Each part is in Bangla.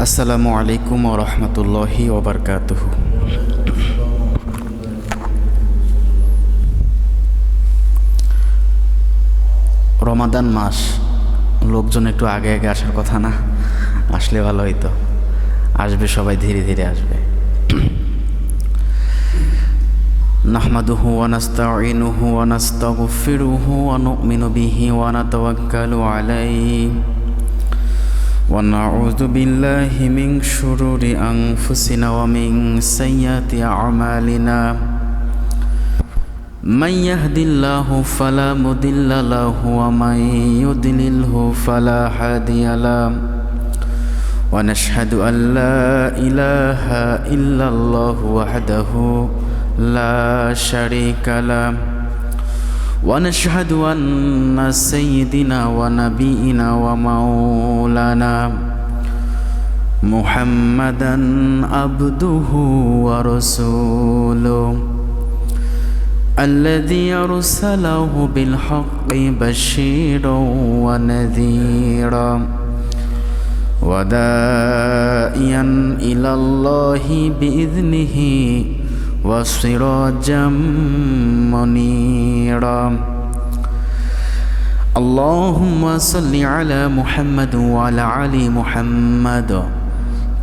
আসসালামু আলাইকুম ওয়া রাহমাতুল্লাহি ওয়া বারাকাতুহু। রমাদান মাস, লোকজন একটু আগে আগে আসার কথা না? আসলে ভালো হইতো। আসবে সবাই, ধীরে ধীরে আসবে। নাহমাদুহু ওয়া নাস্তাঈনুহু ওয়া নাস্তাগফিরুহু ওয়া নু'মিনু বিহি ওয়া নাতাওয়াক্কালু আলাইহি ونعوذ بالله من شرور أنفسنا ومن سيئات أعمالنا من يهد الله فلا مضل له ومن يضلله فلا هادي له ونشهد أن لا إله إلا الله وحده لا شريك له ونشهد أن سيدنا ونبينا ومولانا محمدا عبده ورسوله الذي أرسله بالحق بشيرا ونذيرا وداعيا إلى الله بإذنه وسراجا منيرا اللهم صل على محمد وعلى آل محمد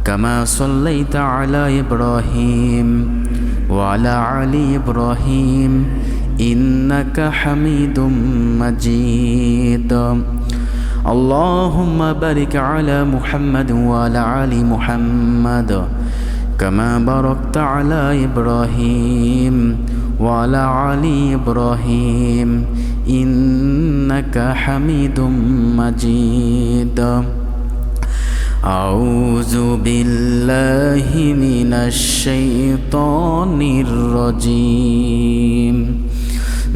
كما صليت على إبراهيم وعلى آل إبراهيم إنك حميد مجيد اللهم بارك على محمد وعلى آل محمد كما باركت على إبراهيم وعلى آل إبراهيم إنك حميد مجيد أعوذ بالله من الشيطان الرجيم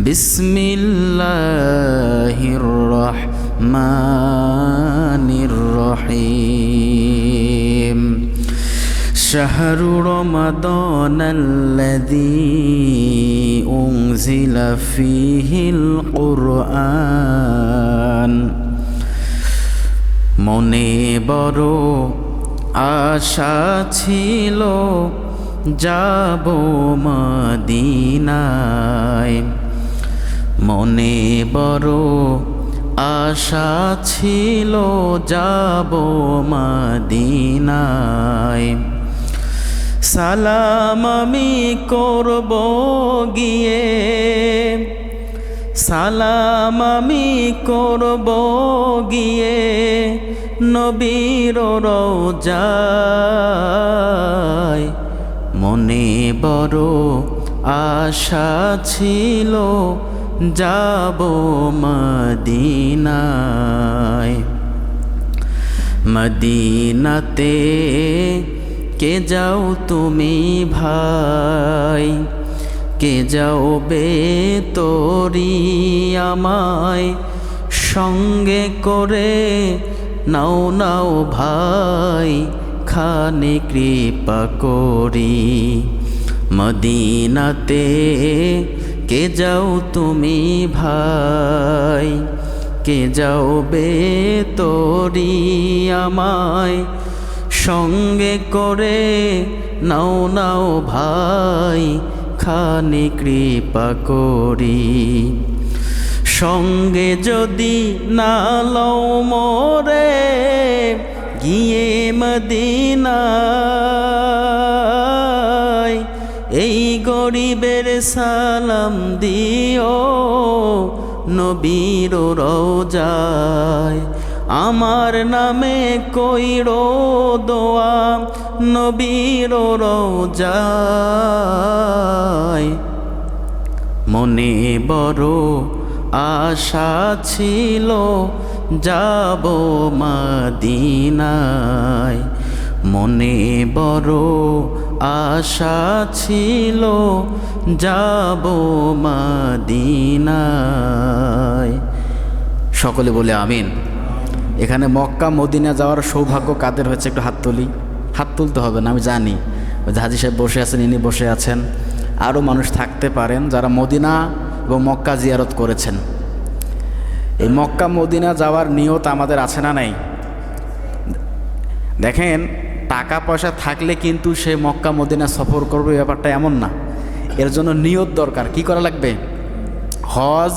بسم الله الرحمن الرحيم شهر رمضان الذي أنزل فيه القرآن মনে বড় আশা ছিল যাব মদিনায়, মনে বড় আশা ছিল যাব মদিনায়। সালাম আমি করব গিয়ে, সালাম আমি করব গিয়ে নবীর রওজায়, মনে বড় আশা ছিল যাব মদিনায়। মদিনাতে কে যাও তুমি ভাই, কে যাও বে তোরি আমায় সঙ্গে করে, নাও নাও ভাই খানে কৃপা করি। মদিনাতে কে যাও তুমি ভাই, কে যাও বে তোরি আমায় সঙ্গে করে, নাও নাও ভাই খানে কৃপা করি। সঙ্গে যদি না লও মোরে গিয়ে মদিনায়, এই গরিবের সালাম দিও নবীর রওজায়, আমার নামে কইরো দোয়া নবীর রওজায়। মনে বড় আশা ছিল যাব মদিনায়, মনে বড় আশা ছিল যাব মদিনায়। সকলে বলে আমিন। এখানে মক্কা মদিনা যাওয়ার সৌভাগ্য কাদের হয়েছে একটু হাত তুলি। হাত তুলতে হবে না, আমি জানি হাজী সাহেব বসে আছেন, ইনি বসে আছেন, আরও মানুষ থাকতে পারেন যারা মদিনা এবং মক্কা জিয়ারত করেছেন। এই মক্কা মদিনা যাওয়ার নিয়ত আমাদের আছে না নাই? দেখেন টাকা পয়সা থাকলে কিন্তু সে মক্কা মদিনা সফর করবে, ব্যাপারটা এমন না। এর জন্য নিয়ত দরকার। কি করা লাগবে? হজ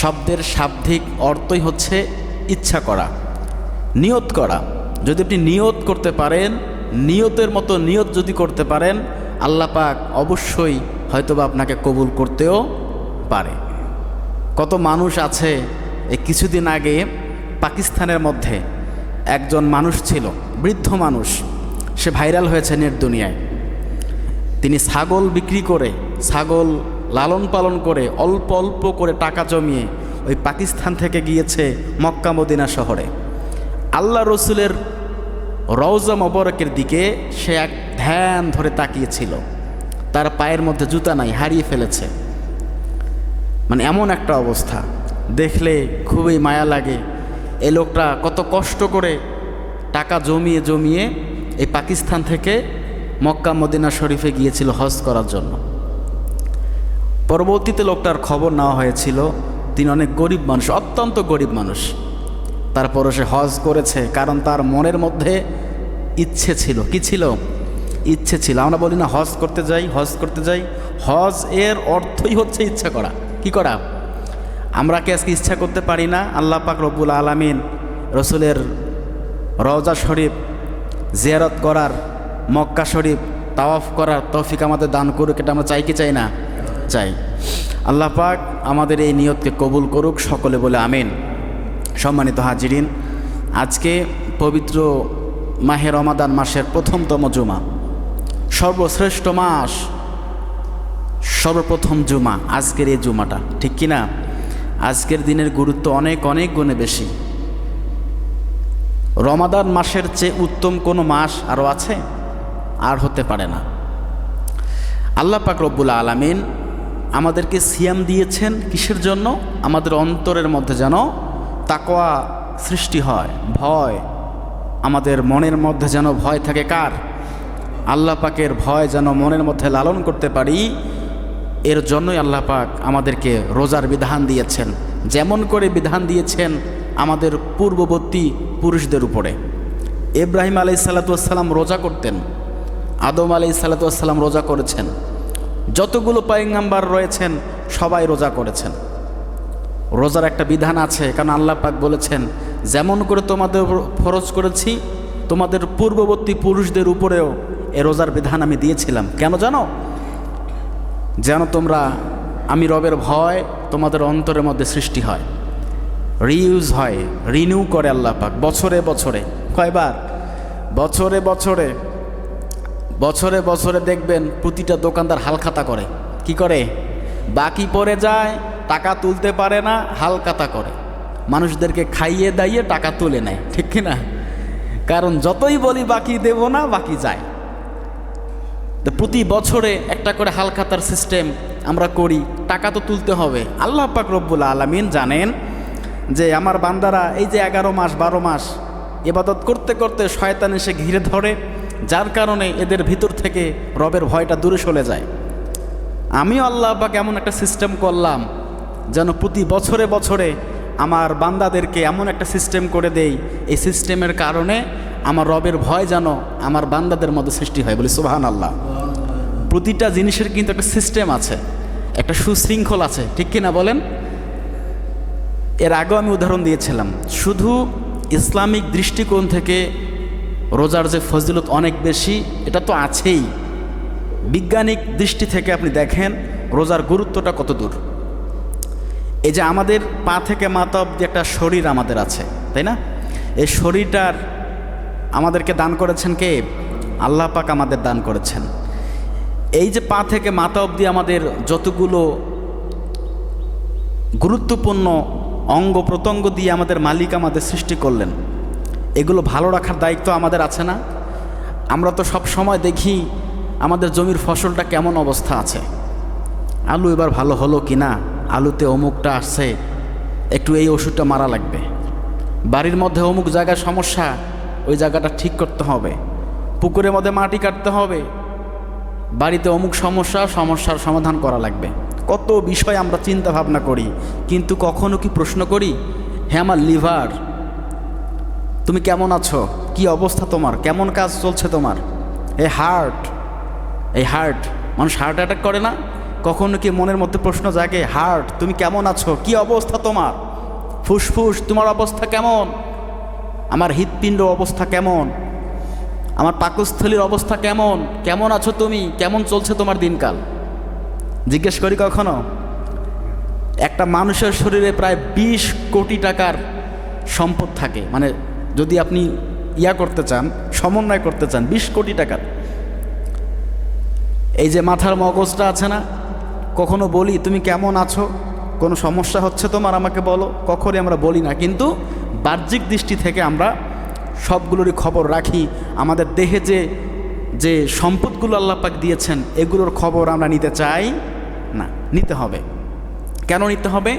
শব্দের শাব্দিক অর্থই হচ্ছে ইচ্ছা করা, নিয়ত করা। যদি আপনি নিয়ত করতে পারেন, নিয়তের মতো নিয়ত যদি করতে পারেন, আল্লাহ পাক অবশ্যই হয়তোবা আপনাকে কবুল করতেও পারে। কত মানুষ আছে, এই কিছুদিন আগে পাকিস্তানের মধ্যে একজন মানুষ ছিল, বৃদ্ধ মানুষ, সে ভাইরাল হয়েছে নেট দুনিয়ায়। তিনি ছাগল বিক্রি করে, ছাগল লালন পালন করে, অল্প অল্প করে টাকা জমিয়ে ওই পাকিস্তান থেকে গিয়েছে মক্কা মদিনা শহরে। আল্লাহ রসুলের রওজা মোবারকের দিকে সে এক ধ্যান ধরে তাকিয়েছিল। তার পায়ের মধ্যে জুতা নাই, হারিয়ে ফেলেছে। মানে এমন একটা অবস্থা, দেখলে খুবই মায়া লাগে। এই লোকটা কত কষ্ট করে টাকা জমিয়ে জমিয়ে এই পাকিস্তান থেকে মক্কা মদিনা শরীফে গিয়েছিল হজ করার জন্য। পরবর্তীতে লোকটার খবর নেওয়া হয়েছিল, তিনি অনেক গরিব মানুষ, অত্যন্ত গরিব মানুষ। তারপরও সে হজ করেছে, কারণ তার মনের মধ্যে ইচ্ছে ছিল। কি ছিল? ইচ্ছে ছিল। আমরা বলি না হজ করতে যাই, হজ করতে যাই। হজ এর অর্থই হচ্ছে ইচ্ছা করা। কি করা? আমরা কি আজকে ইচ্ছা করতে পারি না আল্লাহ পাক রব্বুল আলামিন রসুলের রওজা শরীফ জিয়ারত করার, মক্কা শরীফ তাওয়াফ করার তৌফিক আমাদের দান করুক? এটা আমরা চাই কি চাই না? চাই। আল্লাহ পাক আমাদের এই নিয়তকে কবুল করুক, সকলে বলে আমিন। সম্মানিত হাজিরিন, আজকে পবিত্র মাহে রমাদান মাসের প্রথমতম জুমা, সর্বশ্রেষ্ঠ মাস, সর্বপ্রথম জুমা আজকের এই জুমাটা, ঠিক কি না? আজকের দিনের গুরুত্ব অনেক অনেক গুণে বেশি। রমাদান মাসের চেয়ে উত্তম কোনো মাস আরও আছে? আর হতে পারে না। আল্লাহ পাক রব্বুল আলামিন আমাদেরকে সিয়াম দিয়েছেন কিসের জন্য? আমাদের অন্তরের মধ্যে যেন তাকওয়া সৃষ্টি হয়, ভয়, আমাদের মনের মধ্যে যেন ভয় থাকে। কার? আল্লাহ পাকের ভয় যেন মনের মধ্যে লালন করতে পারি। এর জন্যই আল্লাহ পাক আমাদেরকে রোজার বিধান দিয়েছেন, যেমন করে বিধান দিয়েছেন আমাদের পূর্ববর্তী পুরুষদের উপরে। ইব্রাহিম আলাইহিসসালাম রোজা করতেন, আদম আলাইহিসসালাম রোজা করেছেন, যতগুলো পয়গম্বর রয়েছেন সবাই রোজা করেছেন। রোজার একটা বিধান আছে, কারণ আল্লাহ পাক বলেছেন যেমন করে তোমাদের ফরজ করেছি তোমাদের পূর্ববর্তী পুরুষদের উপরেও এ রোজার বিধান আমি দিয়েছিলাম। কেন জানো? যেন তোমরা, আমি রবের ভয় তোমাদের অন্তরের মধ্যে সৃষ্টি হয়, রিইউজ হয়, রিনিউ করে আল্লাহ পাক বছরে বছরে। কয়বার? বছরে বছরে। বছরে বছরে দেখবেন প্রতিটা দোকানদার হালখাতা করে। কি করে? বাকি পড়ে যায়, টাকা তুলতে পারে না, হালখাতা করে, মানুষদেরকে খাইয়ে দাইয়ে টাকা তুলে নেয়, ঠিক কি না? কারণ যতই বলি বাকি দেব না, বাকি যায়। তো প্রতি বছরে একটা করে হালখাতার সিস্টেম আমরা করি, টাকা তো তুলতে হবে। আল্লাহ পাক রব্বুল আলামিন জানেন যে আমার বান্দারা এই যে 11 মাস 12 মাস ইবাদত করতে করতে শয়তান এসে ঘিরে ধরে, যার কারণে এদের ভিতর থেকে রবের ভয়টা দূরে সরে যায়। আমিও আল্লাহ পাক এমন একটা সিস্টেম করলাম যেন প্রতি বছরে বছরে আমার বান্দাদেরকে এমন একটা সিস্টেম করে দেই, এই সিস্টেমের কারণে আমার রবের ভয় যেন আমার বান্দাদের মধ্যে সৃষ্টি হয়। বলি সুবহানাল্লাহ। প্রতিটা জিনিসের কিন্তু একটা সিস্টেম আছে, একটা সুশৃঙ্খল আছে, ঠিক কিনা বলেন? এর আগেও আমি উদাহরণ দিয়েছিলাম। শুধু ইসলামিক দৃষ্টিকোণ থেকে রোজার যে ফজিলত অনেক বেশি, এটা তো আছেই। বিজ্ঞানিক দৃষ্টি থেকে আপনি দেখেন রোজার গুরুত্বটা কত দূর। এই যে আমাদের পা থেকে মাথা অবধি একটা শরীর আমাদের আছে, তাই না? এই শরীরটার আমাদেরকে দান করেছেন কে? আল্লাহ পাক আমাদের দান করেছেন। এই যে পা থেকে মাথা অবধি আমাদের যতগুলো গুরুত্বপূর্ণ অঙ্গ প্রত্যঙ্গ দিয়ে আমাদের মালিক আমাদের সৃষ্টি করলেন, এগুলো ভালো রাখার দায়িত্ব আমাদের আছে না? আমরা তো সব সময় দেখি আমাদের জমির ফসলটা কেমন অবস্থা আছে, আলু এবার ভালো হলো কি না, আলুতে অমুকটা আসছে, একটু এই ওষুধটা মারা লাগবে, বাড়ির মধ্যে অমুক জায়গায় সমস্যা, ওই জায়গাটা ঠিক করতে হবে, পুকুরের মধ্যে মাটি কাটতে হবে, বাড়িতে অমুক সমস্যার সমাধান করা লাগবে। কত বিষয় আমরা চিন্তা ভাবনা করি, কিন্তু কখনো কি প্রশ্ন করি, হ্যাঁ আমার লিভার তুমি কেমন আছো, কি অবস্থা তোমার, কেমন কাজ চলছে তোমার। এই হার্ট মানুষ হার্ট অ্যাটাক করে না, কখনো কি মনের মধ্যে প্রশ্ন জাগে, হার্ট তুমি কেমন আছো, কি অবস্থা তোমার, ফুসফুস তোমার অবস্থা কেমন, আমার হৃৎপিণ্ড অবস্থা কেমন, আমার পাকস্থলীর অবস্থা কেমন, কেমন আছো তুমি, কেমন চলছে তোমার দিনকাল, জিজ্ঞেস করি কখনো? একটা মানুষের শরীরে প্রায় 20 কোটি টাকার সম্পদ থাকে, মানে যদি আপনি করতে চান, সমন্বয় করতে চান, 20 কোটি টাকার। এই যে মাথার মগজটা আছে না, কখনো বলি তুমি কেমন আছো, কোনো সমস্যা হচ্ছে তোমার আমাকে বলো, কখনই আমরা বলি না। কিন্তু বাহ্যিক দৃষ্টি থেকে আমরা সবগুলোরই খবর রাখি। আমাদের দেহে যে সম্পদগুলো আল্লাহ পাক দিয়েছেন, এগুলোর খবর আমরা নিতে চাই না। নিতে হবে। কেন নিতে হবে?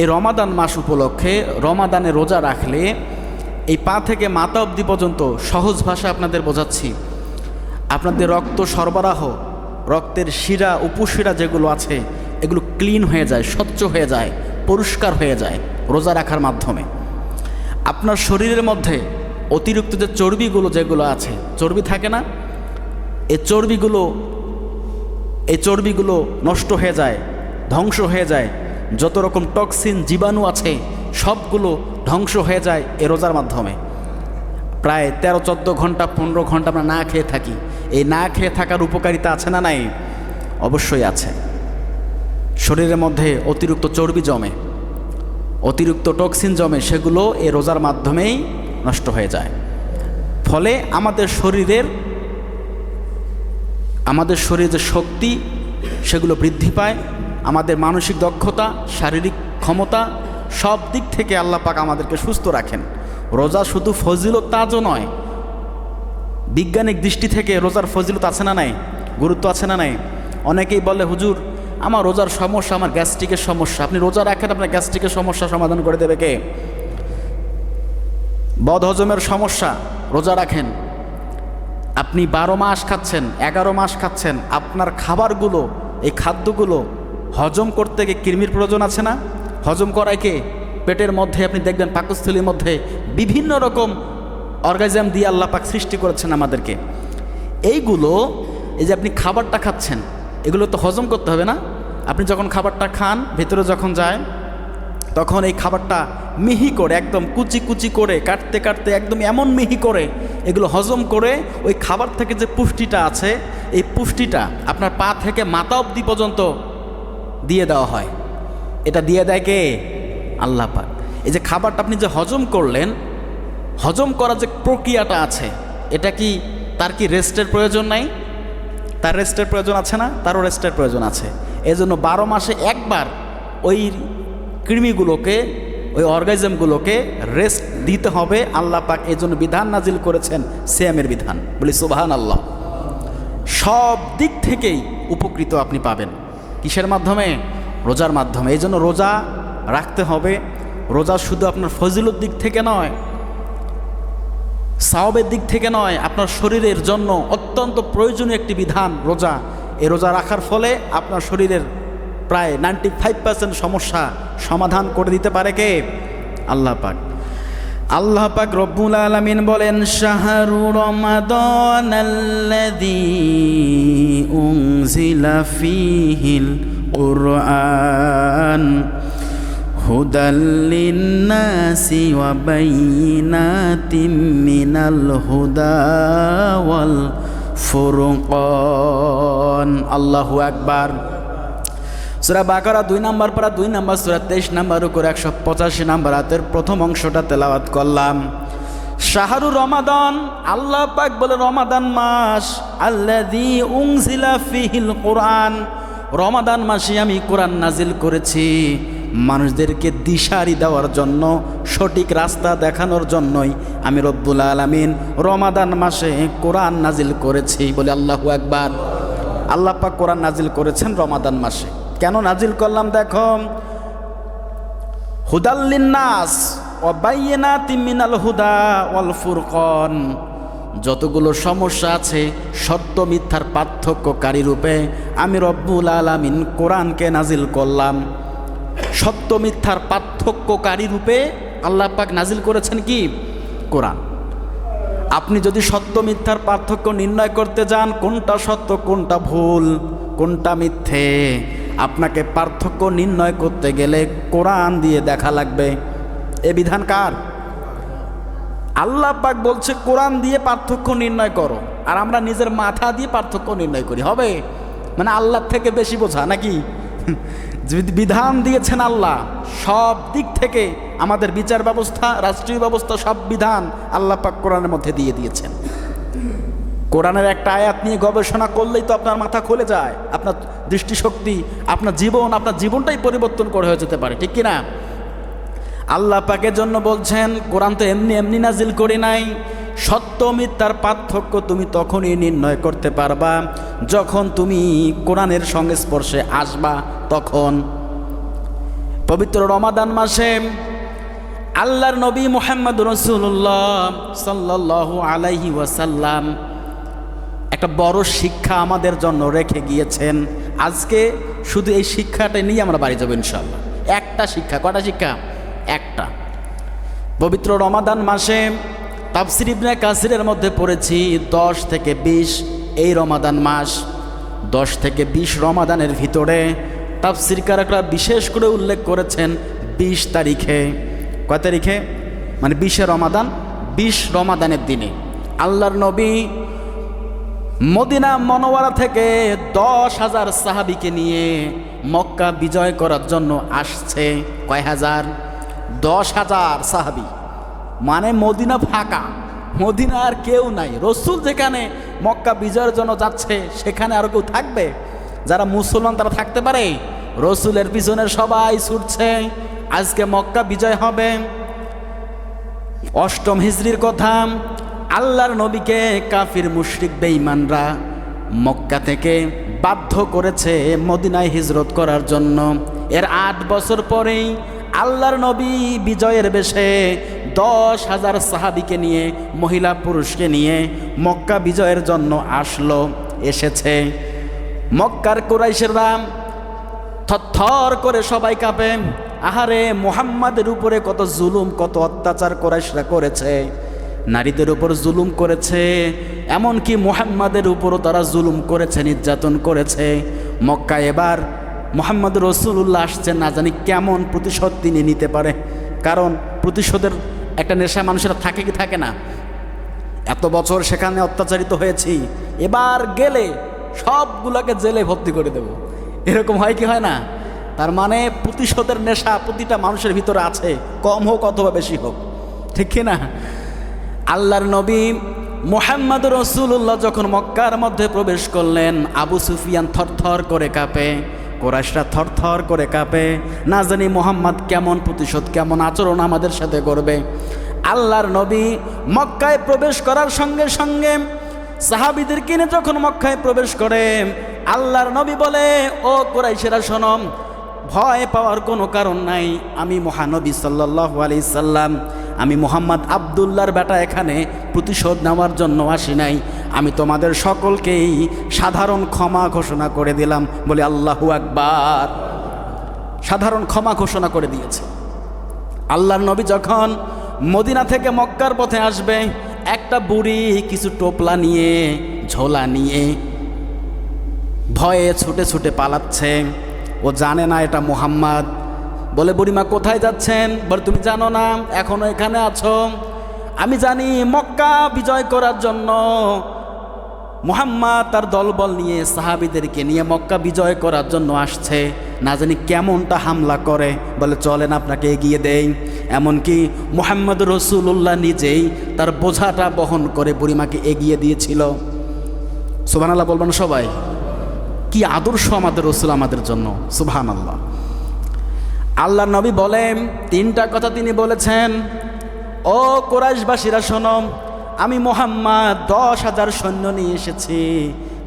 এই রমাদান মাস উপলক্ষে রমাদানে রোজা রাখলে এই পা থেকে মাথা অবধি পর্যন্ত, সহজ ভাষা আপনাদের বোঝাচ্ছি, আপনাদের রক্ত সরবরাহ, রক্তের শিরা উপশিরা যেগুলো আছে, এগুলো ক্লিন হয়ে যায়, স্বচ্ছ হয়ে যায়, পরিষ্কার হয়ে যায় রোজা রাখার মাধ্যমে। আপনার শরীরের মধ্যে অতিরিক্ত যে চর্বিগুলো যেগুলো আছে, চর্বি থাকে না, এই চর্বিগুলো নষ্ট হয়ে যায়, ধ্বংস হয়ে যায়। যত রকম টক্সিন জীবাণু আছে সবগুলো ধ্বংস হয়ে যায় এই রোজার মাধ্যমে। প্রায় 13-14 ঘন্টা 15 ঘন্টা আমরা না খেয়ে থাকি। এই না খেয়ে থাকার উপকারিতা আছে না নাই? অবশ্যই আছে। শরীরের মধ্যে অতিরিক্ত চর্বি জমে, অতিরিক্ত টক্সিন জমে, সেগুলো এই রোজার মাধ্যমেই নষ্ট হয়ে যায়। ফলে আমাদের শরীরের যে শক্তি, সেগুলো বৃদ্ধি পায়। আমাদের মানসিক দক্ষতা, শারীরিক ক্ষমতা, সব দিক থেকে আল্লাহ পাক আমাদেরকে সুস্থ রাখেন। রোজা শুধু ফজিলত তাজও নয়, বিজ্ঞানিক দৃষ্টি থেকে রোজার ফজিলত আছে না নাই, গুরুত্ব আছে না নাই? অনেকেই বলে, হুজুর আমার রোজার সমস্যা, আমার গ্যাস্ট্রিকের সমস্যা। আপনি রোজা রাখেন, আপনার গ্যাস্ট্রিকের সমস্যা সমাধান করে দেবে কে? বদহজমের সমস্যা, রোজা রাখেন। আপনি 12 মাস খাচ্ছেন, 11 মাস খাচ্ছেন, আপনার খাবারগুলো, এই খাদ্যগুলো হজম করতে গিয়ে কৃমির প্রয়োজন আছে না? হজম করায় কে? পেটের মধ্যে আপনি দেখবেন পাকস্থলীর মধ্যে বিভিন্ন রকম অর্গানিজম দিয়ে আল্লাহ পাক সৃষ্টি করেছেন আমাদেরকে। এইগুলো, এই যে আপনি খাবারটা খাচ্ছেন, এগুলো তো হজম করতে হবে না? আপনি যখন খাবারটা খান, ভেতরে যখন যায়, তখন এই খাবারটা মিহি করে, একদম কুচি কুচি করে, কাটতে কাটতে একদম এমন মিহি করে এগুলো হজম করে ওই খাবার থেকে যে পুষ্টিটা আছে, এই পুষ্টিটা আপনার পা থেকে মাথা অবধি পর্যন্ত দিয়ে দেওয়া হয়। এটা দিয়ে দেয় কে? আল্লাহ পাক। এই যে খাবারটা আপনি যে হজম করলেন, হজম করার যে প্রক্রিয়াটা আছে, এটা কি, তার কি রেস্টের প্রয়োজন নাই? তার রেস্টের প্রয়োজন আছে না? তারও রেস্টের প্রয়োজন আছে। এই জন্য 12 মাসে একবার ওই কৃমিগুলোকে, ওই অর্গানিজমগুলোকে রেস্ট দিতে হবে। আল্লাহ পাক এই জন্য বিধান নাজিল করেছেন, সিয়ামের বিধান। বলি সুবহানাল্লাহ। সব দিক থেকেই উপকৃত আপনি পাবেন। কিসের মাধ্যমে? রোজার মাধ্যমে। এই জন্য রোজা রাখতে হবে। রোজা শুধু আপনার ফজিলত দিক থেকে নয়, সাওয়াবের দিক থেকে নয়, আপনার শরীরের জন্য অত্যন্ত প্রয়োজনীয় একটি বিধান রোজা। এই রোজা রাখার ফলে আপনার শরীরের প্রায় 95% সমস্যা সমাধান করে দিতে পারে কে? আল্লাহ পাক। আল্লাহ পাক রব্বুল আলামিন বলেন, শাহরু রমাদানাল্লাযী উনজিলা ফীহিল কুরআন হুদাল লিন্নাসি ওয়া বাইয়িনাতিম মিনাল হুদা ওয়াল ফুরকান। আল্লাহু আকবার। সূরা বাকারা 2 নম্বর পারা 2 নম্বর সূরা 23 নম্বর করে 185 নম্বর আয়াতের প্রথম অংশটা তেলাওয়াত করলাম। শাহরু রমাদান, আল্লাহ পাক বলে রমাদান মাস, আল্লাযী উনজিলা ফীহিল কুরআন, রমাদান মাসে আমি কোরআন নাজিল করেছি মানুষদেরকে দিশারি দেওয়ার জন্য, সঠিক রাস্তা দেখানোর জন্যই আমি রব্বুল আলামিন রমাদান মাসে কোরআন নাজিল করেছি। বলে আল্লাহু আকবার। আল্লাহ পাক কোরআন নাজিল করেছেন রমাদান মাসে। কেন নাজিল করলাম দেখো, হুদাল লিন্নাস ওয়া বাইয়িনাতিম মিনাল হুদা ওয়াল ফুরকান, যতগুলো সমস্যা আছে সত্য মিথ্যার পার্থক্যকারী রূপে আমি রব্বুল আলামিন কোরআনকে নাজিল করলাম। সত্য মিথ্যার পার্থক্যকারী রূপে আল্লাহ পাক নাজিল করেছেন কি? কোরআন। আপনি যদি সত্য মিথ্যার পার্থক্য নির্ণয় করতে যান, কোনটা সত্য কোনটা ভুল কোনটা মিথ্যে, আপনাকে পার্থক্য নির্ণয় করতে গেলে কোরআন দিয়ে দেখা লাগবে। এ বিধান কার? আল্লাহ পাক বলছে কোরআন দিয়ে পার্থক্য নির্ণয় করো, আর আমরা নিজের মাথা দিয়ে পার্থক্য নির্ণয় করি। হবে? মানে আল্লাহর থেকে বেশি বোঝা নাকি? বিধান দিয়েছেন আল্লাহ, সব দিক থেকে আমাদের বিচার ব্যবস্থা, রাষ্ট্রীয় ব্যবস্থা, সব বিধান আল্লাহ পাক কোরআনের মধ্যে দিয়ে দিয়েছেন। কোরআনের একটা আয়াত নিয়ে গবেষণা করলেই তো আপনার মাথা খুলে যায়, আপনার দৃষ্টিশক্তি, আপনার জীবনটাই পরিবর্তন করে হয়ে যেতে পারে, ঠিক কিনা? আল্লাহ পাকের জন্য বলছেন কোরআন তো এমনি এমনি নাজিল করি নাই। সত্য মিথ্যার পার্থক্য তুমি তখনই নির্ণয় করতে পারবা যখন তুমি কোরআনের সংস্পর্শে আসবা। তখন পবিত্র রমাদান মাসে আল্লাহর নবী মুহাম্মদ রাসূলুল্লাহ সাল্লাল্লাহু আলাইহি ওয়াসাল্লাম একটা বড় শিক্ষা আমাদের জন্য রেখে গিয়েছেন। আজকে শুধু এই শিক্ষাটা নিয়ে আমরা বাড়ি যাব ইনশাআল্লাহ। একটা শিক্ষা। কটা শিক্ষা? একটা। পবিত্র রমাদান মাসে তাফসীর ইবনে কাসিরের মধ্যে পড়েছি 10 থেকে 20 এই রমাদান মাস, 10 থেকে 20 রমাদানের ভিতরে তাফসীরকাররা বিশেষ করে উল্লেখ করেছেন 20 তারিখে। কয় তারিখে? মানে 20 রমাদান, 20 রমাদানের দিনে আল্লাহর নবী মদিনা মনোয়ারা থেকে 10,000 সাহাবীকে নিয়ে মক্কা বিজয় করার জন্য আসছে। কয় হাজার? 10,000 সাহাবী। মানে মদিনা ফাঁকা, মদিনা আর কেউ নাই। রসুল যেখানে মক্কা বিজয়ের জন্য যাচ্ছে সেখানে আর কেউ থাকবে? যারা মুসলমান তারা থাকতে পারে? রসুলের পিছনে সবাই ছুটছে, আজকে মক্কা বিজয় হবে। 8ম হিজরির কথা। আল্লাহর নবীকে কাফির মুশরিক বেঈমানরা মক্কা থেকে বাধ্য করেছে মদিনায় হিজরত করার জন্য। এর 8 বছর পরেই আল্লাহর নবী বিজয়ের বেশে 10,000 সাহাবীকে নিয়ে, মহিলা পুরুষকে নিয়ে মক্কা বিজয়ের জন্য এসেছে। মক্কার কুরাইশেরা থরথর করে সবাই কাঁপে। আহারে, মুহাম্মাদের উপরে কত জুলুম, কত অত্যাচার কুরাইশরা করেছে। নারীদের উপর জুলুম করেছে, এমনকি মুহাম্মাদের উপরও তারা জুলুম করেছে, নির্যাতন করেছে। মক্কায় এবার মুহাম্মদ রাসূলুল্লাহ আসছেন, না জানি কেমন প্রতিশোধ তিনি নিতে পারে। কারণ প্রতিশোধের একটা নেশা মানুষেরা থাকে কি থাকে না? এত বছর সেখানে অত্যাচারিত হয়েছি, এবার গেলে সবগুলোকে জেলে ভর্তি করে দেব, এরকম হয় কি হয় না? তার মানে প্রতিশোধের নেশা প্রতিটা মানুষের ভিতরে আছে, কম হোক অথবা বেশি হোক, ঠিক কি না? আল্লাহর নবী মুহাম্মদ রাসূলুল্লাহ যখন মক্কার মধ্যে প্রবেশ করলেন, আবু সুফিয়ান থরথর করে কাঁপে, কুরাইশরা থরথর করে কাঁপে। না জানি মুহাম্মদ কেমন প্রতিশোধ, কেমন আচরণ আমাদের সাথে করবে। আল্লাহর নবী মক্কায় প্রবেশ করার সঙ্গে সঙ্গে সাহাবীদের কিনে যখন মক্কায় প্রবেশ করে, আল্লাহর নবী বলে, ও কুরাইশেরা শোনো, ভয় পাওয়ার কোনো কারণ নাই। আমি মহানবী সাল্লাল্লাহু আলাইহি সাল্লাম, আমি মুহাম্মদ আব্দুল্লাহর বেটা এখানে প্রতিশোধ নেওয়ার জন্য আসি নাই। আমি তোমাদের সকলকেই সাধারণ ক্ষমা ঘোষণা করে দিলাম। বলে আল্লাহু আকবার। সাধারণ ক্ষমা ঘোষণা করে দিয়েছে। আল্লাহর নবী যখন মদিনা থেকে মক্কার পথে আসবে, একটা বুড়ি কিছু টোপলা নিয়ে, ঝোলা নিয়ে ভয়ে ছুটে ছুটে পালাচ্ছে। ও জানে না এটা মুহাম্মদ। বলে, বুড়িমা কোথায় যাচ্ছেন? বলে, তুমি জানো না এখনো এখানে আছো? আমি জানি মক্কা বিজয় করার জন্য মুহাম্মদ তার দলবল নিয়ে, সাহাবীদেরকে নিয়ে মক্কা বিজয় করার জন্য আসছে। না জানি কেমনটা হামলা করে। বলে, চলেন আপনাকে এগিয়ে দেই। এমনকি মুহাম্মদ রাসূলুল্লাহ নিজেই তার বোঝাটা বহন করে বুড়িমাকে এগিয়ে দিয়েছিল। সুবহানাল্লাহ বলবেন সবাই। কি আদর্শ আমাদের রাসূল আমাদের জন্য, সুবহানাল্লাহ। আল্লাহর নবী বলেন, 3টা কথা তিনি বলেছেন। ও কুরাইশবাসীরা শোনো, আমি মুহাম্মদ 10,000 সৈন্য নিয়ে এসেছি,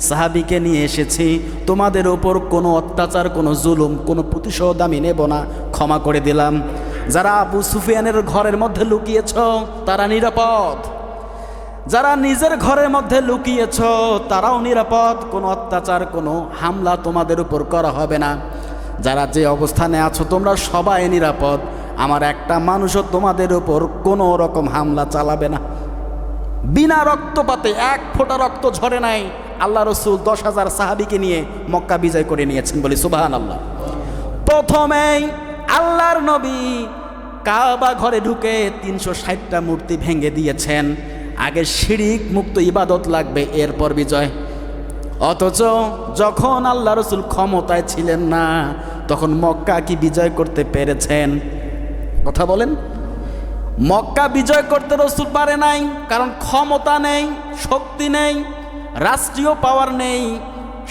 সাহাবীকে নিয়ে এসেছি। তোমাদের ওপর কোনো অত্যাচার, কোনো জুলুম, কোনো প্রতিশোধ আমি নেব না, ক্ষমা করে দিলাম। যারা আবু সুফিয়ানের ঘরের মধ্যে লুকিয়েছ তারা নিরাপদ, যারা নিজের ঘরের মধ্যে লুকিয়েছ তারাও নিরাপদ। কোনো অত্যাচার, কোনো হামলা তোমাদের উপর করা হবে না। যারা যে অবস্থানে আছো তোমরা সবাই নিরাপদ। আমার একটা মানুষও তোমাদের উপর কোনো রকম হামলা চালাবে না। বিনা রক্তপাতে এক ফোঁটা রক্ত ঝরে নাই। আল্লাহ রসুল 10,000 সাহাবীকে নিয়ে মক্কা বিজয় করে নিয়েছেন, বলি সুবহানাল্লাহ। প্রথমেই আল্লাহর নবী কাবা ঘরে ঢুকে 360টা মূর্তি ভেঙে দিয়েছেন। আগে শিরিক মুক্ত ইবাদত লাগবে, এরপর বিজয়। অথচ যখন আল্লাহ রসুল ক্ষমতায় ছিলেন না, তখন মক্কা কি বিজয় করতে পেরেছেন? কথা বলেন। মক্কা বিজয় করতে রসুল পারে নাই, কারণ ক্ষমতা নেই, শক্তি নেই, রাষ্ট্রীয় পাওয়ার নেই,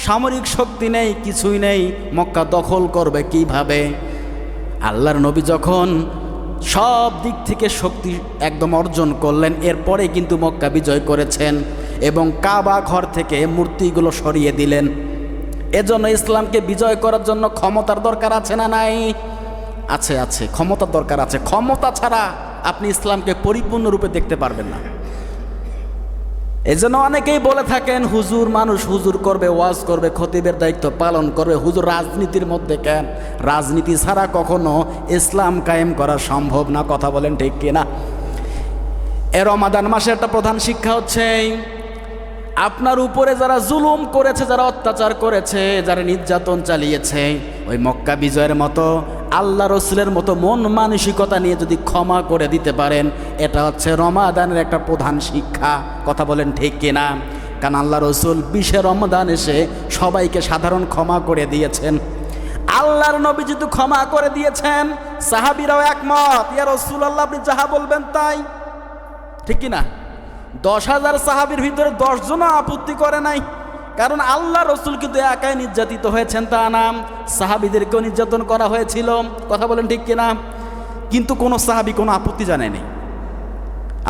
সামরিক শক্তি নেই, কিছুই নেই। মক্কা দখল করবে কিভাবে? আল্লাহর নবী যখন সব দিক থেকে শক্তি একদম অর্জন করলেন, এরপরে কিন্তু মক্কা বিজয় করেছেন এবং কাবা ঘর থেকে মূর্তিগুলো সরিয়ে দিলেন। এজন্য ইসলামকে বিজয় করার জন্য ক্ষমতার দরকার আছে না নাই? আছে, আছে, ক্ষমতার দরকার আছে। ক্ষমতা ছাড়া আপনি ইসলামকে পরিপূর্ণরূপে দেখতে পারবেন না। এজন্য অনেকেই বলে থাকেন হুজুর, মানুষ হুজুর করবে, ওয়াজ করবে, খতিবের দায়িত্ব পালন করবে, হুজুর রাজনীতির মধ্যে কেন? রাজনীতি ছাড়া কখনো ইসলাম কায়েম করা সম্ভব না। কথা বলেন ঠিক কিনা? রমাদান মাসে একটা প্রধান শিক্ষা হচ্ছে আপনার উপরে যারা জুলুম করেছে, যারা অত্যাচার করেছে, যারা নির্যাতন চালিয়েছে, ওই মক্কা বিজয়ের মতো আল্লাহ রসুলের মতো মন মানসিকতা নিয়ে যদি ক্ষমা করে দিতে পারেন, এটা হচ্ছে রমাদানের একটা প্রধান শিক্ষা। কথা বলেন ঠিক কিনা? কারণ আল্লাহ রসুল 20 রমাদান এসে সবাইকে সাধারণ ক্ষমা করে দিয়েছেন। আল্লাহর নবী যদি ক্ষমা করে দিয়েছেন, সাহাবীরাও একমত, ইয়া রাসূলুল্লাহ আপনি যাহা বলবেন তাই। ঠিক কিনা? 10,000 সাহাবীর ভিতরে 10 জনও আপত্তি করে নাই। কারণ আল্লাহ রসুল কিন্তু একাই নির্যাতিত হয়েছেন তা না, সাহাবীদেরকেও নির্যাতন করা হয়েছিল। কথা বলেন ঠিক কিনা? কিন্তু কোনো সাহাবী কোনো আপত্তি জানায়নি।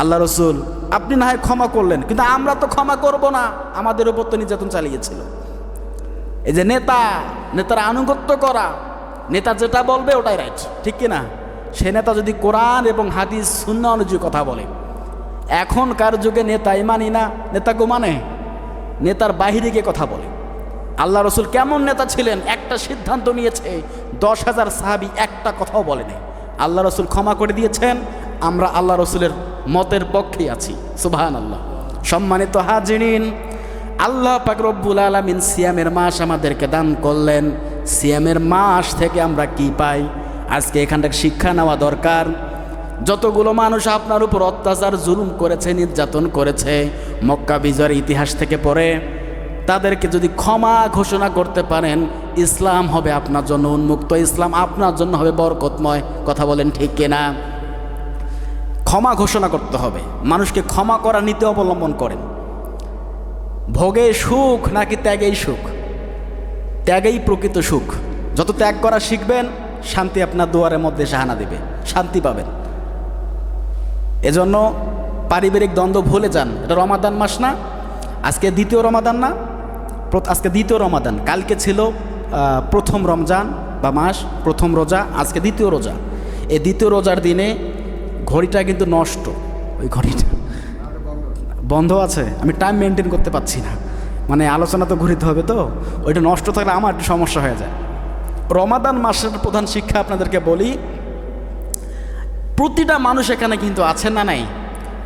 আল্লাহ রসুল আপনি না হয় ক্ষমা করলেন, কিন্তু আমরা তো ক্ষমা করব না, আমাদের উপর তো নির্যাতন চালিয়েছিল। এই যে নেতার আনুগত্য করা, নেতা যেটা বলবে ওটাই রাইট, ঠিক কিনা? সে নেতা যদি কোরআন এবং হাদিস সুন্নাহ অনুযায়ী কথা বলে। এখনকার যুগে নেতাই মানি না, নেতাকে মানে নেতার বাহিরে গিয়ে কথা বলে। আল্লাহ রসুল কেমন নেতা ছিলেন? একটা সিদ্ধান্ত নিয়েছে, 10,000 সাহাবী একটা কথাও বলেনি। আল্লাহ রসুল ক্ষমা করে দিয়েছেন। আমরা আল্লাহ রসুলের মতের পক্ষেই আছি। সুবহানাল্লাহ। সম্মানিত হাজিরিন, আল্লাহ পাক রব্বুল আলামিন সিয়ামের মাস আমাদেরকে দান করলেন। সিয়ামের মাস থেকে আমরা কি পাই? আজকে এখানটা শিক্ষা নেওয়া দরকার। যতগুলো মানুষ আপনার উপর অত্যাচার জুলুম করেছে, নির্যাতন করেছে, মক্কা বিজয়ের ইতিহাস থেকে পড়ে, তাদেরকে যদি ক্ষমা ঘোষণা করতে পারেন, ইসলাম হবে আপনার জন্য উন্মুক্ত, ইসলাম আপনার জন্য হবে বরকতময়। কথা বলেন ঠিক কিনা? ক্ষমা ঘোষণা করতে হবে। মানুষকে ক্ষমা করার নীতি অবলম্বন করেন। ভোগে সুখ নাকি ত্যাগেই সুখ? ত্যাগেই প্রকৃত সুখ। যত ত্যাগ করা শিখবেন, শান্তি আপনার দুয়ারের মধ্যে সাহানা দেবে, শান্তি পাবেন। এজন্য পারিবারিক দ্বন্দ্ব ভুলে যান। এটা রমাদান মাস না? আজকে দ্বিতীয় রমাদান না? আজকে দ্বিতীয় রমাদান। কালকে ছিল প্রথম রমজান বা মাস, প্রথম রোজা, আজকে দ্বিতীয় রোজা। এই দ্বিতীয় রোজার দিনে ঘড়িটা কিন্তু নষ্ট। ওই ঘড়িটা বন্ধ আছে, আমি টাইম মেনটেন করতে পারছি না। মানে আলোচনা তো ঘুরিতে হবে, তো ওইটা নষ্ট থাকলে আমার একটু সমস্যা হয়ে যায়। রমাদান মাসের প্রধান শিক্ষা আপনাদেরকে বলি, প্রতিটা মানুষ এখানে কিন্তু আছেন না নাই?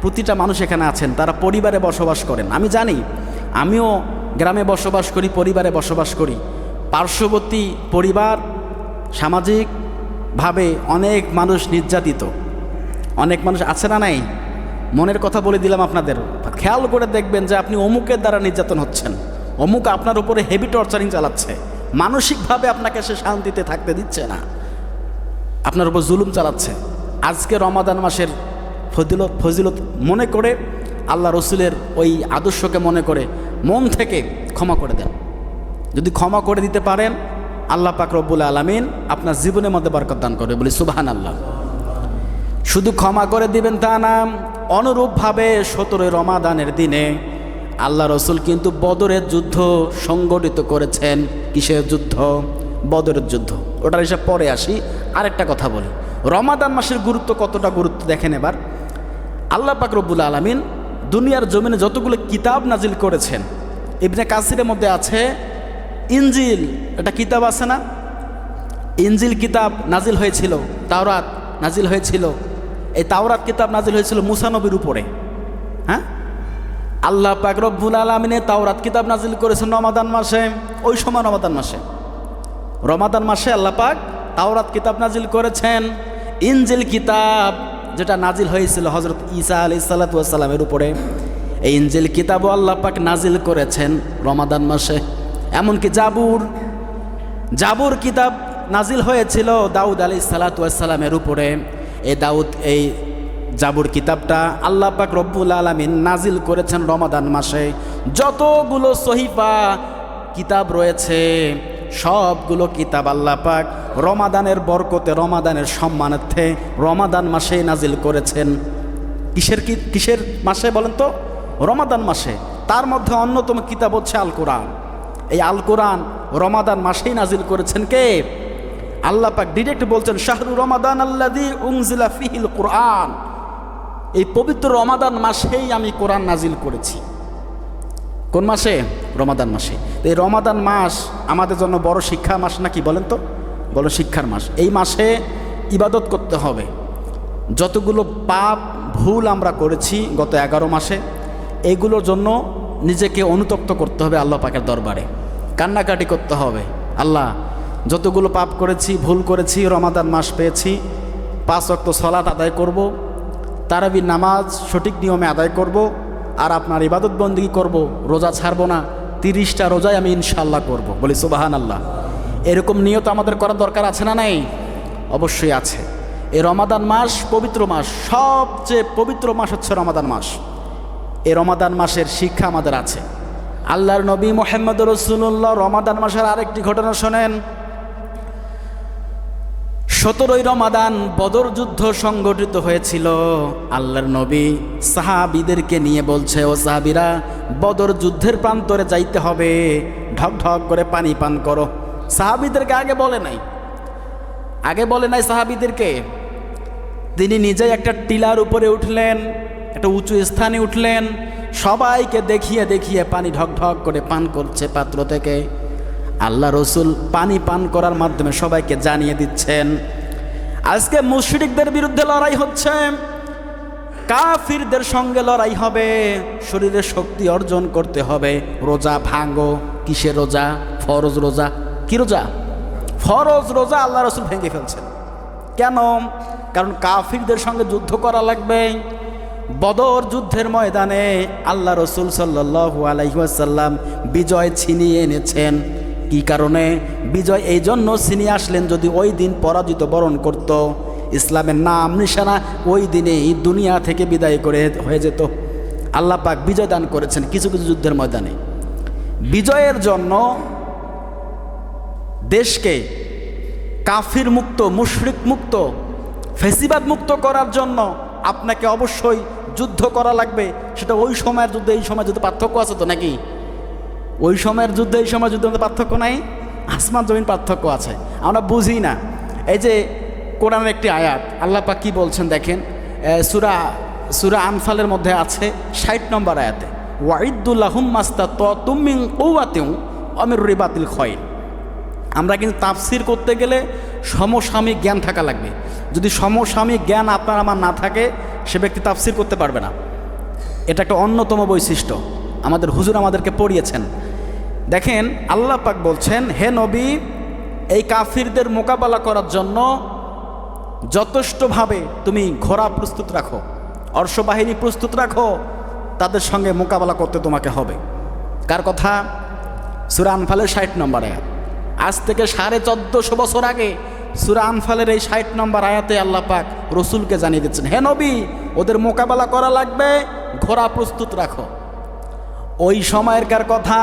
প্রতিটা মানুষ এখানে আছেন, তারা পরিবারে বসবাস করেন। আমি জানি, আমিও গ্রামে বসবাস করি, পরিবারে বসবাস করি। পার্শ্ববর্তী পরিবার, সামাজিকভাবে অনেক মানুষ নির্যাতিত, অনেক মানুষ আছে না নাই? মনের কথা বলে দিলাম আপনাদের। খেয়াল করে দেখবেন যে আপনি অমুকের দ্বারা নির্যাতন হচ্ছেন, অমুক আপনার উপরে হেভি টর্চারিং চালাচ্ছে, মানসিকভাবে আপনাকে সে শান্তিতে থাকতে দিচ্ছে না, আপনার উপর জুলুম চালাচ্ছে। আজকে রমাদান মাসের ফজিলত মনে করে, আল্লাহ রসুলের ওই আদর্শকে মনে করে মন থেকে ক্ষমা করে দেন। যদি ক্ষমা করে দিতে পারেন, আল্লাহ পাক রব্বুল আলামিন আপনার জীবনের মধ্যে বরকত দান করবে, বলি সুবহানাল্লাহ। শুধু ক্ষমা করে দিবেন তা না, অনুরূপভাবে 17 রমাদানের দিনে আল্লাহ রসুল কিন্তু বদরের যুদ্ধ সংগঠিত করেছেন। কিসের যুদ্ধ? বদরের যুদ্ধ। ওটার হিসাব পরে আসি। আরেকটা কথা বলি, রমাদান মাসের গুরুত্ব কতটা গুরুত্ব দেখেন এবার। আল্লাহ পাক রব্বুল আলামিন দুনিয়ার জমিনে যতগুলো কিতাব নাজিল করেছেন, ইবনে কাসিরের মধ্যে আছে ইনজিল, এটা কিতাব আছে না? ইনজিল কিতাব নাজিল হয়েছিল, তাওরাত নাজিল হয়েছিল? এই তাওরাত কিতাব নাজিল হয়েছিল মুসা নবীর উপরে। হ্যাঁ, আল্লাহ পাক রব্বুল আলামিন তাওরাত কিতাব নাজিল করেছেন রমাদান মাসে। ওই সময় রমাদান মাসে আল্লাহ পাক তাওরাত কিতাব নাজিল করেছেন। ইনজিল কিতাব যেটা নাজিল হয়েছিল হযরত ঈসা আলাইহিস সালাতু ওয়াস সালামের উপরে, এই ইনজিল কিতাবও আল্লাহ পাক নাজিল করেছেন রমাদান মাসে। এমনকি জাবুর কিতাব নাজিল হয়েছিল দাউদ আলাইহিস সালাতু ওয়াস সালামের উপরে। এই জাবুর কিতাবটা আল্লাহ পাক রব্বুল আলামিন নাজিল করেছেন রমাদান মাসে। যতগুলো সহিফা কিতাব রয়েছে সবগুলো কিতাব আল্লাহ পাক রমাদানের বরকতে, রমাদানের সম্মানার্থে রমাদান মাসে নাজিল করেছেন। কিসের মাসে বলেন তো? রমাদান মাসে। তার মধ্যে অন্যতম কিতাব হচ্ছে আল কোরআন। এই আল কোরআন রমাদান মাসেই নাজিল করেছেন কে? আল্লাহ পাক ডিরেক্ট বলছেন শাহরু রমাদান আল্লাযী উনজিলা ফীহিল কোরআন। এই পবিত্র রমাদান মাসেই আমি কোরআন নাজিল করেছি। কোন মাসে? রমাদান মাসে। এই রমাদান মাস আমাদের জন্য বড় শিক্ষা মাস নাকি বলেন তো? বড় শিক্ষার মাস। এই মাসে ইবাদত করতে হবে। যতগুলো পাপ ভুল আমরা করেছি গত 11 মাসে, এইগুলোর জন্য নিজেকে অনুতপ্ত করতে হবে আল্লাহ পাকের দরবারে, কান্নাকাটি করতে হবে। আল্লাহ, যতগুলো পাপ করেছি, ভুল করেছি, রমাদান মাস পেয়েছি, 5 ওয়াক্ত সালাত আদায় করব, তারাবির নামাজ সঠিক নিয়মে আদায় করব, আর আপনার ইবাদত বন্দেগী করব, রোজা ছাড়বো না, 30টা রোজাই আমি ইনশাআল্লাহ করব। বলি সুবহানাল্লাহ। এরকম নিয়ত আমাদের করার দরকার আছে না নাই? অবশ্যই আছে। এই রমাদান মাস পবিত্র মাস, সবচেয়ে পবিত্র মাস হচ্ছে রমাদান মাস। এই রমাদান মাসের শিক্ষা আমাদের আছে। আল্লাহর নবী মুহাম্মদ রাসূলুল্লাহ রমাদান মাসের আরেকটি ঘটনা শোনেন। 17ই রমাদান বদর যুদ্ধ সংগঠিত হয়েছিল। আল্লাহর নবী সাহাবীদেরকে নিয়ে বলছে, ও সাহাবীরা, বদর যুদ্ধের প্রান্তরে যাইতে হবে, ঢক ঢক করে পানি পান করো। সাহাবীদেরকে আগে বলে নাই সাহাবীদেরকে। তিনি নিজেই একটা টিলার উপরে উঠলেন, একটা উঁচু স্থানে উঠলেন, সবাইকে দেখিয়ে দেখিয়ে পানি ঢক ঢক করে পান করছে পাত্র থেকে। আল্লাহ রসুল পানি পান করার মাধ্যমে সবাইকে জানিয়ে দিচ্ছেন, আজকে মুশরিকদের বিরুদ্ধে লড়াই হচ্ছে, কাফিরদের সঙ্গে লড়াই হবে, শরীরে শক্তি অর্জন করতে হবে, রোজা ভাঙো। কিসের রোজা? ফরজ রোজা। কি রোজা? ফরজ রোজা আল্লাহ রসুল ভেঙে ফেলছেন। কেন? কারণ কাফিরদের সঙ্গে যুদ্ধ করা লাগবে। বদর যুদ্ধের ময়দানে আল্লাহ রসুল সাল্লাল্লাহু আলাইহি ওয়াসাল্লাম বিজয় ছিনিয়ে এনেছেন। কি কারণে বিজয়? এই জন্য ছিনিয়ে আসলেন, যদি ওই দিন পরাজিত বরণ করত, ইসলামের নাম নিশানা ওই দিনেই দুনিয়া থেকে বিদায় করে হয়ে যেত। আল্লাহ পাক বিজয় দান করেছেন কিছু কিছু যুদ্ধের ময়দানে। বিজয়ের জন্য দেশকে কাফির মুক্ত, মুশরিক মুক্ত, ফেসিবাদ মুক্ত করার জন্য আপনাকে অবশ্যই যুদ্ধ করা লাগবে। সেটা ওই সময়ের যুদ্ধে এই সময় যুদ্ধে পার্থক্য আছে তো নাকি? ওই সময়ের যুদ্ধে এই সময় যুদ্ধের মধ্যে পার্থক্য নাই? আসমান জমিন পার্থক্য আছে, আমরা বুঝি না। এই যে কোরআনের একটি আয়াত আল্লাহ পাক কি বলছেন দেখেন, সূরা আনফালের মধ্যে আছে 60 নম্বর আয়াতে, ওয়াইদুল্লাহুম মাস্তাতাতুম মিন কুওয়াতিন ওয়া মির রিবাতিল খায়ল। আমরা কিন্তু তাফসির করতে গেলে সমসাময়িক জ্ঞান থাকা লাগবে। যদি সমসাময়িক জ্ঞান আপনার আমার না থাকে, সে ব্যক্তি তাফসির করতে পারবে না। এটা একটা অন্যতম বৈশিষ্ট্য, আমাদের হুজুর আমাদেরকে পড়িয়েছেন। দেখেন আল্লাহ পাক বলছেন, হে নবী, এই কাফিরদের মোকাবেলা করার জন্য যথেষ্টভাবে তুমি ঘোড়া প্রস্তুত রাখো, অশ্ববাহিনী প্রস্তুত রাখো, তাদের সঙ্গে মোকাবেলা করতে তোমাকে হবে। কার কথা? সূরা আনফালের 60 নম্বর আয়াত। আজ থেকে 1450 বছর আগে সূরা আনফালের এই 60 নম্বর আয়াতে আল্লাহ পাক রসুলকে জানিয়ে দিচ্ছেন, হে নবী, ওদের মোকাবেলা করা লাগবে, ঘোড়া প্রস্তুত রাখো। ওই সময়কার কথা।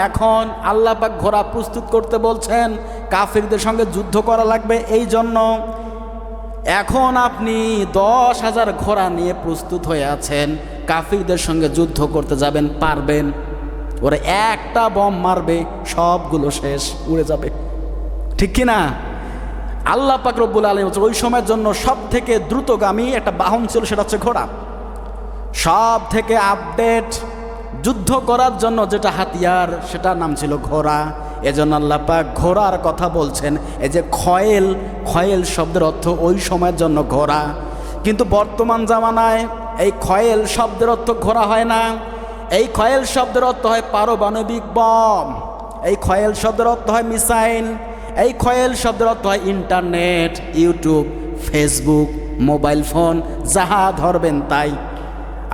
এখন আল্লাহ পাক ঘোড়া প্রস্তুত করতে বলছেন, কাফিরদের সঙ্গে যুদ্ধ করা লাগবে। এই জন্য এখন আপনি 10,000 ঘোড়া নিয়ে প্রস্তুত হয়ে আছেন, কাফিরদের সঙ্গে যুদ্ধ করতে যাবেন, পারবেন? ওরা একটা বম মারবে, সবগুলো শেষ, উড়ে যাবে। ঠিক কিনা? আল্লাহ পাক রব্বুল আলামিন ওই সময়ের জন্য সব থেকে দ্রুতগামী একটা বাহন ছিল, সেটা হচ্ছে ঘোড়া। সব থেকে আপডেট যুদ্ধ করার জন্য যেটা হাতিয়ার, সেটার নাম ছিল ঘোড়া। এজন্য আল্লাহ পাক ঘোড়ার কথা বলছেন। এই যে খয়েল, খয়েল শব্দের অর্থ ওই সময়ের জন্য ঘোড়া, কিন্তু বর্তমান জামানায় এই খয়েল শব্দের অর্থ ঘোড়া হয় না। এই খয়েল শব্দের অর্থ হয় পারমাণবিক বম, এই খয়েল শব্দের অর্থ হয় মিসাইল, এই খয়েল শব্দের অর্থ হয় internet, YouTube, Facebook, mobile phone, যাহা ধরবেন তাই।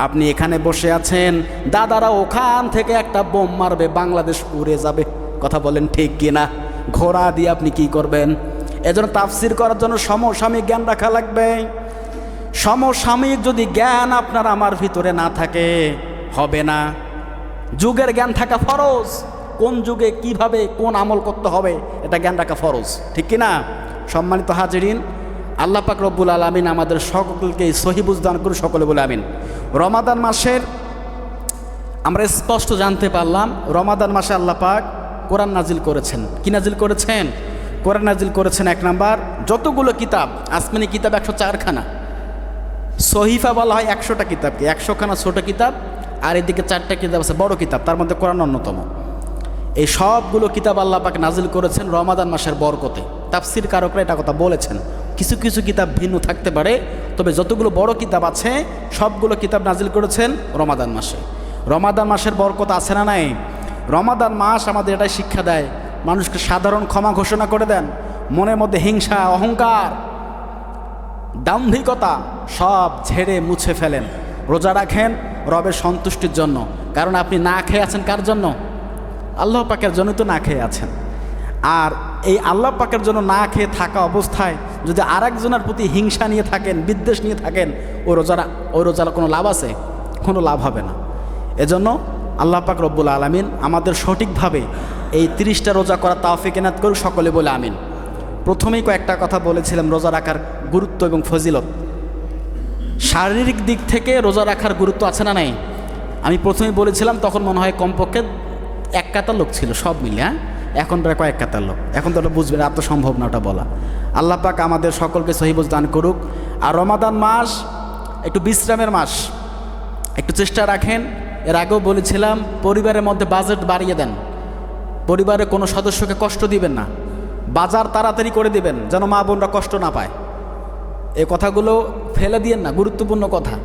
আপনি এখানে বসে আছেন, দাদারা ওখান থেকে একটা বোম মারবে, বাংলাদেশ উড়ে যাবে। কথা বলেন ঠিক কিনা? ঘোড়া দিয়ে আপনি কি করবেন? এজন্য তাফসির করার জন্য সমসাময়িক জ্ঞান রাখা লাগবে। সমসাময়িক যদি জ্ঞান আপনার আমার ভিতরে না থাকে, হবে না। যুগের জ্ঞান থাকা ফরজ, কোন যুগে কিভাবে কোন আমল করতে হবে এটা জ্ঞান রাখা ফরজ, ঠিক কিনা? সম্মানিত হাজিরিন, আল্লাহ পাক রব্বুল আলামিন আমাদের সকলকে সহি বুঝ দান করুন, সকলে বলে আমিন। রমাদান মাসের আমরা স্পষ্ট জানতে পারলাম, রমাদান মাসে আল্লাহ পাক কোরআন নাজিল করেছেন। কি নাজিল করেছেন? কোরআন নাজিল করেছেন। এক নাম্বার, যতগুলো কিতাব, আসমানি কিতাব 104খানা, সহিফা বলা হয় 100টা কিতাবকে, 100খানা ছোট কিতাব, আর এদিকে 4টা কিতাব আছে বড় কিতাব, তার মধ্যে কোরআন অন্যতম। এই সবগুলো কিতাব আল্লাহ পাক নাজিল করেছেন রমাদান মাসের বরকতে। তাফসির কারকরা এটা কথা বলেছেন, কিছু কিছু কিতাব ভিন্ন থাকতে পারে, তবে যতগুলো বড় কিতাব আছে সবগুলো কিতাব নাজিল করেছেন রমাদান মাসে। রমাদান মাসের বরকত আছে না নাই? রমাদান মাস আমাদের এটাই শিক্ষা দেয়, মানুষকে সাধারণ ক্ষমা ঘোষণা করে দেন, মনের মধ্যে হিংসা, অহংকার, দাম্ভিকতা সব ঝেড়ে মুছে ফেলেন, রোজা রাখেন রবের সন্তুষ্টির জন্য। কারণ আপনি না খেয়ে আছেন কার জন্য? আল্লাহ পাকের জন্য তো না খেয়ে আছেন। আর এই আল্লাহ পাকের জন্য না খেয়ে থাকা অবস্থায় যদি আরেকজনের প্রতি হিংসা নিয়ে থাকেন, বিদ্বেষ নিয়ে থাকেন, ওই রোজার কোনো লাভ আছে? কোনো লাভ হবে না। এজন্য আল্লাহ পাক রব্বুল আলামিন আমাদের সঠিকভাবে এই 30টা রোজা করার তৌফিক এনায়েত করুন, সকলে বলে আমিন। প্রথমেই কয়েকটা কথা বলেছিলাম রোজা রাখার গুরুত্ব এবং ফজিলত। শারীরিক দিক থেকে রোজা রাখার গুরুত্ব আছে না নাই? আমি প্রথমেই বলেছিলাম, তখন মনে হয় কমপক্ষে 1 কাতার লোক ছিল সব মিলে, হ্যাঁ? এখন প্রায় কয়েক কাতার লোক। এখন তো ওটা বুঝবেন, এত সম্ভব না ওটা বলা। আল্লাহ পাক আমাদের সকলকে সহিহ বুঝ দান করুক। আর রমাদান মাস একটু বিশ্রামের মাস, একটু চেষ্টা রাখেন। এর আগেও বলেছিলাম, পরিবারের মধ্যে বাজেট বাড়িয়ে দেন, পরিবারের কোনো সদস্যকে কষ্ট দিবেন না, বাজার তাড়াতাড়ি করে দিবেন যেন মা বোনরা কষ্ট না পায়। এই কথাগুলো ফেলে দিয়েন না, গুরুত্বপূর্ণ কথা।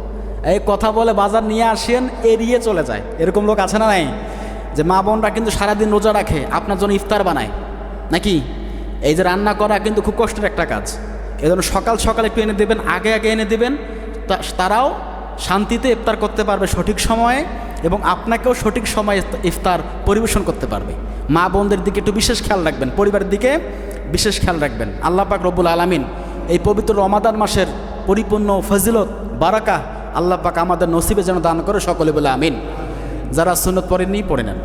এই কথা বলে বাজার নিয়ে আসেন, এড়িয়ে চলে যায়, এরকম লোক আছে না নাই? যে মা বোনরা কিন্তু সারাদিন রোজা রাখে, আপনার জন্য ইফতার বানায় নাকি? এই যে রান্না করা কিন্তু খুব কষ্টের একটা কাজ। এজন্য সকাল সকাল একটু এনে দেবেন, আগে আগে এনে দেবেন, তারাও শান্তিতে ইফতার করতে পারবে সঠিক সময়ে, এবং আপনাকেও সঠিক সময়ে ইফতার পরিবেশন করতে পারবে। মা বোনদের দিকে একটু বিশেষ খেয়াল রাখবেন, পরিবারের দিকে বিশেষ খেয়াল রাখবেন। আল্লাহ পাক রব্বুল আলামিন এই পবিত্র রমাদান মাসের পরিপূর্ণ ফজিলত, বারাকা আল্লাহ পাক আমাদের নসিবে যেন দান করে, সকলে বলে আমিন। যারা সুন্নত পড়েননি পড়ে নেন।